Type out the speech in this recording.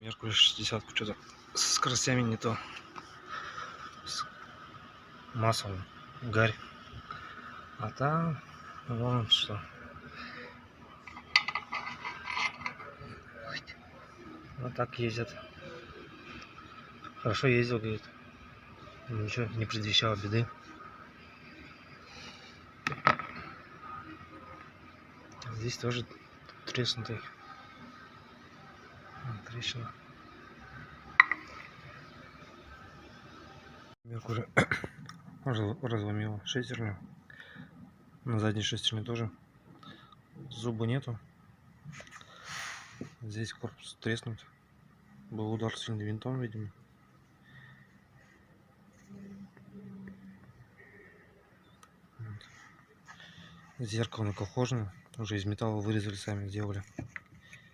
Меркурий 60, что-то с скоростями не то. С маслом гарь. А там вон что. Вот так ездят. Хорошо ездил, говорит. Ничего не предвещало беды. Здесь тоже треснутый. Трещина. Меркурий разломила шестерню. На задней шестерне тоже. Зуба нету. Здесь корпус треснут. Был удар сильным винтом, видимо. Зеркало на колхозное. Уже из металла вырезали, сами сделали.